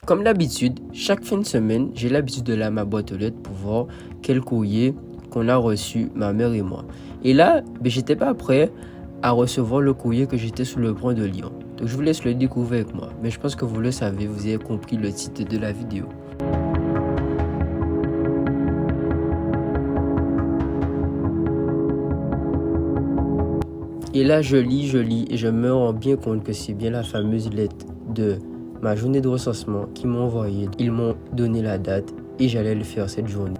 Comme d'habitude, chaque fin de semaine, j'ai l'habitude de lire ma boîte aux lettres pour voir quel courrier qu'on a reçu, ma mère et moi. Et là, j'étais pas prêt à recevoir le courrier que j'étais sur le point de lire. Donc je vous laisse le découvrir avec moi. Mais je pense que vous le savez, vous avez compris le titre de la vidéo. Et là, je lis et je me rends bien compte que c'est bien la fameuse lettre de ma journée de recensement qu'ils m'ont envoyée. Ils m'ont donné la date et j'allais le faire cette journée.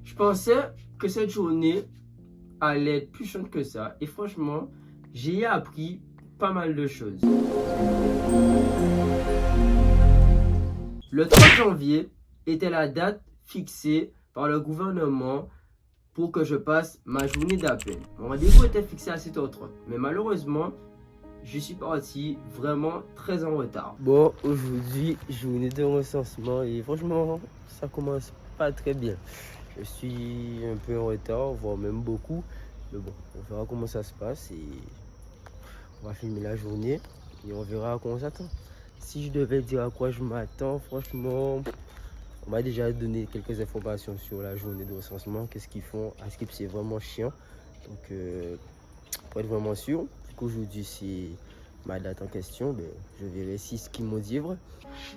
Je pensais que cette journée allait être plus chiante que ça et franchement, j'ai appris pas mal de choses. Le 3 janvier était la date fixée par le gouvernement pour que je passe ma journée d'appel. Mon rendez-vous était fixé à 7h30, mais malheureusement, je suis parti vraiment très en retard. Bon, aujourd'hui, journée de recensement et franchement, ça commence pas très bien. Je suis un peu en retard, voire même beaucoup. Mais bon, on verra comment ça se passe et on va filmer la journée et on verra à quoi on s'attend. Si je devais dire à quoi je m'attends, franchement, on m'a déjà donné quelques informations sur la journée de recensement, qu'est-ce qu'ils font, à ce que c'est vraiment chiant. Donc, pour être vraiment sûr, vu qu'aujourd'hui c'est ma date en question, je verrai si ce qu'ils m'ont dit est vrai.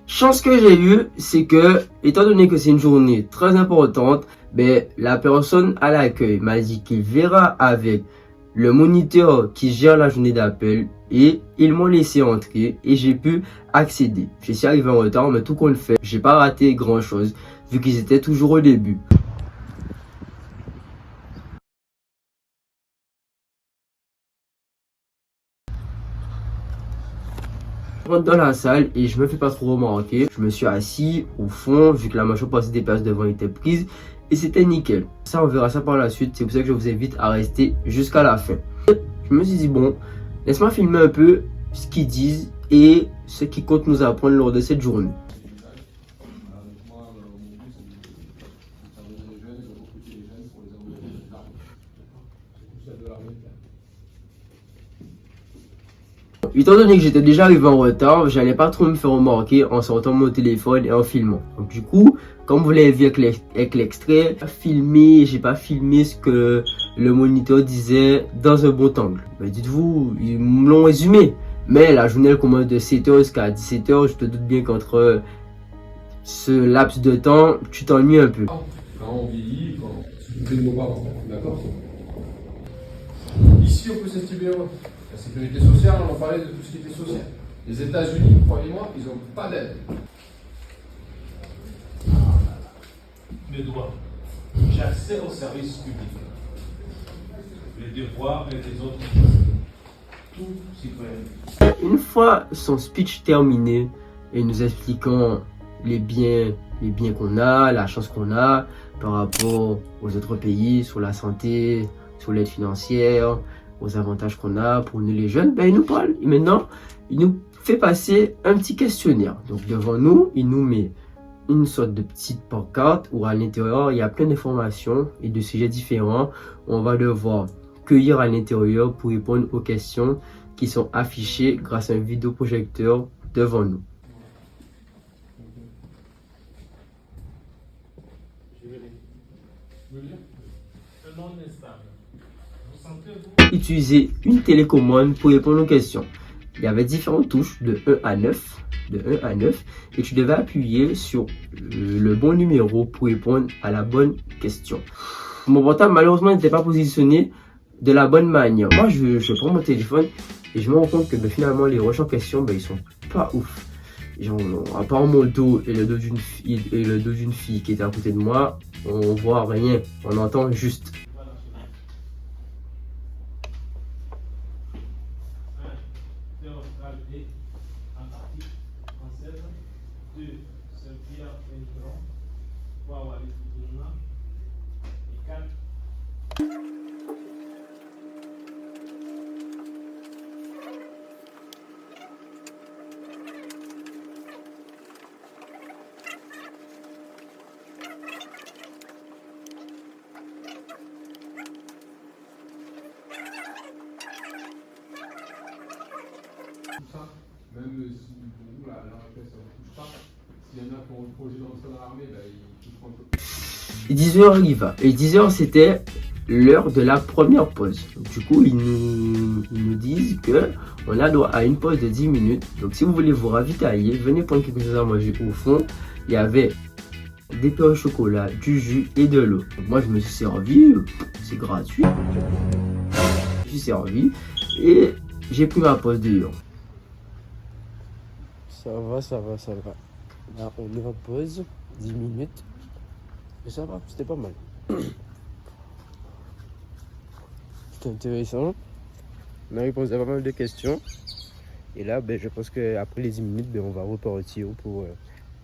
Chance que j'ai eue, c'est que, étant donné que c'est une journée très importante, la personne à l'accueil m'a dit qu'il verra avec le moniteur qui gère la journée d'appel et ils m'ont laissé entrer et j'ai pu accéder. Je suis arrivé en retard, mais tout compte fait, j'ai pas raté grand chose vu qu'ils étaient toujours au début. Je rentre dans la salle et je me fais pas trop remarquer. Je me suis assis au fond vu que la majeure partie des places devant étaient prises et c'était nickel. Ça, on verra ça par la suite. C'est pour ça que je vous invite à rester jusqu'à la fin. Je me suis dit, bon, laisse-moi filmer un peu ce qu'ils disent et ce qu'ils comptent nous apprendre lors de cette journée. Étant donné que j'étais déjà arrivé en retard, j'allais pas trop me faire remarquer en sortant mon téléphone et en filmant. Donc du coup, comme vous l'avez vu avec l'extrait, j'ai pas filmé ce que le moniteur disait dans un bon angle. Mais dites-vous, ils me l'ont résumé. Mais la journée elle commence de 7h jusqu'à 17h, je te doute bien qu'entre ce laps de temps, tu t'ennuies un peu. Quand on vieillit, quand on fait de nos parents, d'accord? Ici, on peut s'estimer heureux. La sécurité sociale, on en parlait de tout ce qui était social. Les États-Unis, croyez-moi, ils n'ont pas d'aide. Mes droits. J'ai accès aux services publics. Les devoirs et les autres. Tout citoyen. Une fois son speech terminé et nous expliquant les biens qu'on a, la chance qu'on a par rapport aux autres pays, sur la santé, sur l'aide financière, aux avantages qu'on a pour nous les jeunes, il nous parle. Et maintenant, il nous fait passer un petit questionnaire. Donc devant nous, il nous met une sorte de petite pancarte où à l'intérieur, il y a plein d'informations et de sujets différents. On va devoir cueillir à l'intérieur pour répondre aux questions qui sont affichées grâce à un vidéoprojecteur devant nous. Utilisez une télécommande pour répondre aux questions. Il y avait différentes touches de 1 à 9, et tu devais appuyer sur le bon numéro pour répondre à la bonne question. Mon portable malheureusement n'était pas positionné de la bonne manière. Moi je prends mon téléphone et je me rends compte que finalement les recherches en question ils sont pas ouf. Genre, à part mon dos et le dos d'une fille qui était à côté de moi, on voit rien, on entend juste. Même si pour vous, la retraite, ça ne touche pas. S'il y en a qui ont le projet d'entrer dans l'armée, ben, ils toucheront un peu plus. 10h, il va. Et 10h, c'était l'heure de la première pause. Donc, du coup, ils nous disent que on a droit à une pause de 10 minutes. Donc, si vous voulez vous ravitailler, venez prendre quelque chose à manger. Au fond, il y avait des pains au chocolat, du jus et de l'eau. Donc, moi, je me suis servi. C'est gratuit. Je suis servi. Et j'ai pris ma pause dehors. Ça va, ça va, ça va. Là, on est en pause. 10 minutes. Et ça va, c'était pas mal. C'était intéressant. On a répondu à pas mal de questions. Et là, je pense qu'après les 10 minutes, on va repartir pour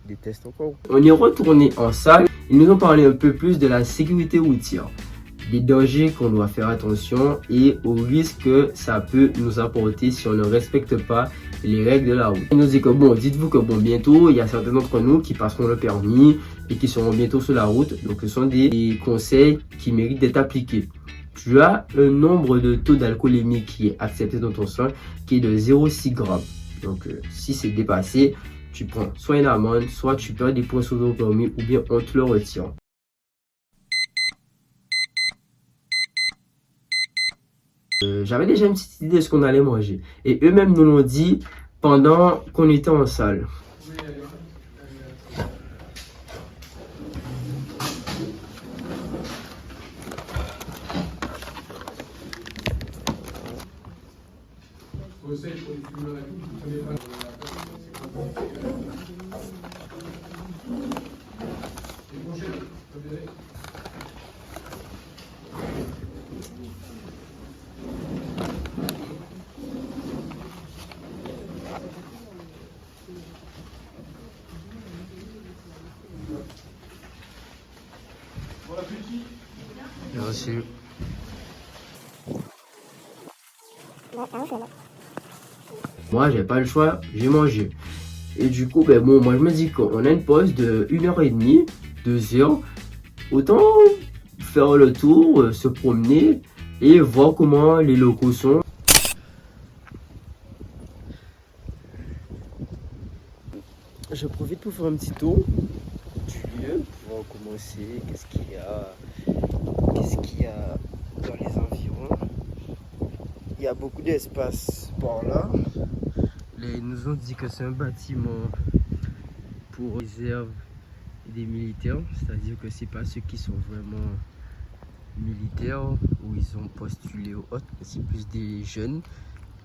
des tests encore. On est retourné en salle. Ils nous ont parlé un peu plus de la sécurité routière, des dangers qu'on doit faire attention et aux risques que ça peut nous apporter si on ne respecte pas les règles de la route. Ils nous disent que dites-vous que bientôt, il y a certains d'entre nous qui passeront le permis et qui seront bientôt sur la route. Donc, ce sont des conseils qui méritent d'être appliqués. Tu as un nombre de taux d'alcoolémie qui est accepté dans ton sang qui est de 0,6 g. Donc, si c'est dépassé, tu prends soit une amende, soit tu perds des points sur ton permis ou bien on te le retire. J'avais déjà une petite idée de ce qu'on allait manger. Et eux-mêmes nous l'ont dit pendant qu'on était en salle. Merci. Moi, j'ai pas le choix, j'ai mangé. Et du coup, moi, je me dis qu'on a une pause de 1h30, 2h. Autant faire le tour, se promener et voir comment les locaux sont. Je profite pour faire un petit tour du lieu, pour voir comment c'est, qu'est-ce qu'il y a dans les environs. Il y a beaucoup d'espace par là. Ils nous ont dit que c'est un bâtiment pour réserve des militaires, c'est-à-dire que c'est pas ceux qui sont vraiment militaires ou ils ont postulé au autre, c'est plus des jeunes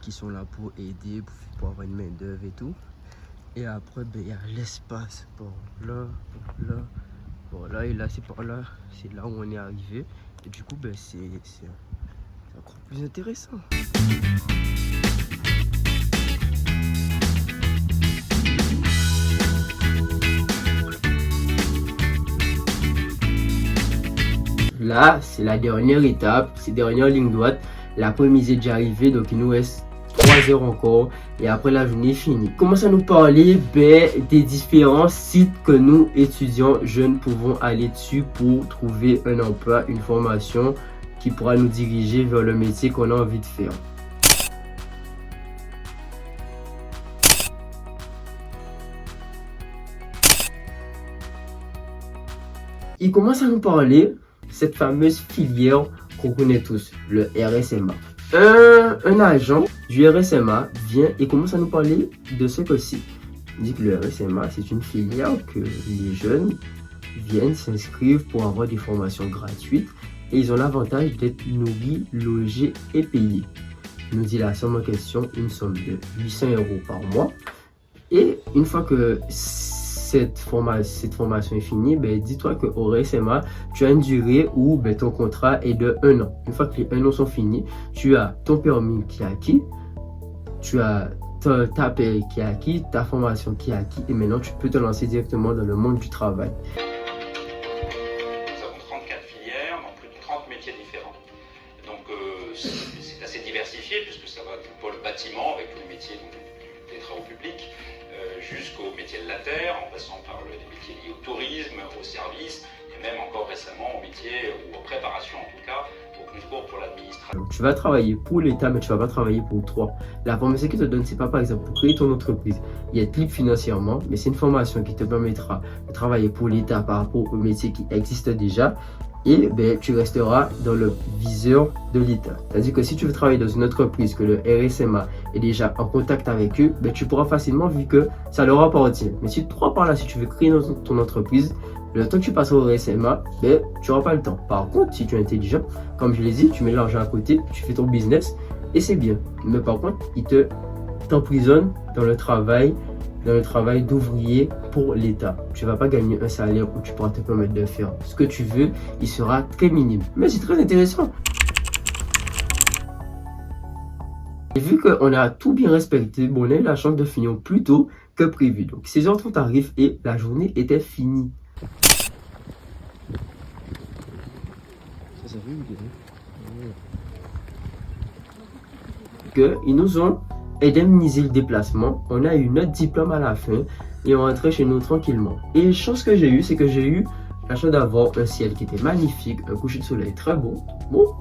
qui sont là pour aider, pour avoir une main d'œuvre et tout. Et après, il y a l'espace par là, voilà, et là c'est par là, c'est là où on est arrivé. Et du coup, c'est encore plus intéressant. Là, c'est la dernière étape, c'est la dernière ligne droite. L'après-midi est déjà arrivé, donc il nous reste 3 heures encore et après la journée est finie. Commence à nous parler des différents sites que nous, étudiants jeunes, pouvons aller dessus pour trouver un emploi, une formation qui pourra nous diriger vers le métier qu'on a envie de faire. Il commence à nous parler cette fameuse filière qu'on connaît tous, le RSMA. Un agent du RSMA vient et commence à nous parler de ce que c'est. Il dit que le RSMA, c'est une filière que les jeunes viennent s'inscrire pour avoir des formations gratuites et ils ont l'avantage d'être nourris, logés et payés. Il nous dit la somme en question, une somme de 800 € par mois. Et une fois que cette formation est finie, dis-toi qu'au RSMA, tu as une durée où ton contrat est de 1 an. Une fois que les 1 an sont finis, tu as ton permis qui est acquis, tu as ta paie qui est acquis, ta formation qui est acquis, et maintenant tu peux te lancer directement dans le monde du travail. Nous avons 34 filières dans plus de 30 métiers différents. Donc c'est assez diversifié puisque ça va du pôle bâtiment avec tous les métiers des travaux publics, jusqu'aux métiers de la terre, en passant par les métiers liés au tourisme, aux services, et même encore récemment aux métiers, ou aux préparations en tout cas, aux concours pour l'administration. Tu vas travailler pour l'État, mais tu vas pas travailler pour toi. La formation qu'ils te donnent, c'est pas par exemple pour créer ton entreprise et être libre financièrement, mais c'est une formation qui te permettra de travailler pour l'État par rapport aux métiers qui existent déjà. Et ben, tu resteras dans le viseur de l'État. C'est-à-dire que si tu veux travailler dans une entreprise que le RSMA est déjà en contact avec eux, ben, tu pourras facilement vu que ça leur appartient. Mais si toi par là, si tu veux créer ton entreprise, le temps que tu passes au RSMA, ben, tu n'auras pas le temps. Par contre, si tu es intelligent, comme je l'ai dit, tu mets l'argent à côté, tu fais ton business et c'est bien. Mais par contre, ils t'emprisonnent dans le travail d'ouvrier pour l'État. Tu vas pas gagner un salaire où tu pourras te permettre de faire ce que tu veux, il sera très minime. Mais c'est très intéressant. Et vu qu'on a tout bien respecté, bon, on a eu la chance de finir plus tôt que prévu. Donc 16h30 arrive et la journée était finie. Ils nous ont indemnisé le déplacement, on a eu notre diplôme à la fin et on rentrait chez nous tranquillement. Et la chance que j'ai eue, c'est que j'ai eu la chance d'avoir un ciel qui était magnifique, un coucher de soleil très beau. Bon.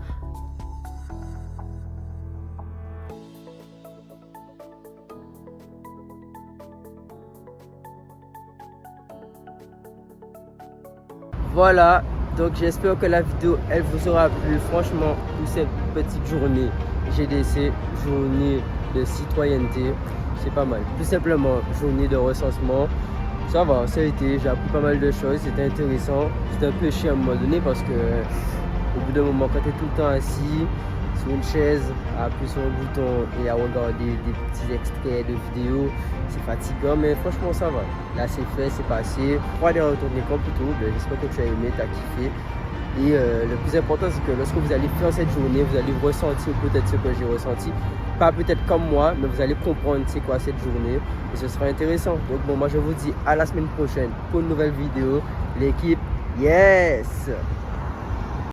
Voilà, donc j'espère que la vidéo elle vous aura plu. Franchement, pour cette petite journée GDC, journée de citoyenneté, c'est pas mal. Tout simplement, journée de recensement, ça va, ça a été, j'ai appris pas mal de choses, c'était intéressant. C'était un peu chiant à un moment donné parce que au bout d'un moment, quand tu es tout le temps assis sur une chaise, à appuyer sur un bouton et à regarder des petits extraits de vidéos, c'est fatigant, mais franchement ça va. Là c'est fait, c'est passé. 3 des retours d'écran plutôt, j'espère que tu as aimé, tu as kiffé. Et le plus important, c'est que lorsque vous allez faire cette journée, vous allez ressentir peut-être ce que j'ai ressenti. Pas peut-être comme moi, mais vous allez comprendre c'est quoi cette journée. Et ce sera intéressant. Donc bon, moi je vous dis à la semaine prochaine pour une nouvelle vidéo. L'équipe, yes!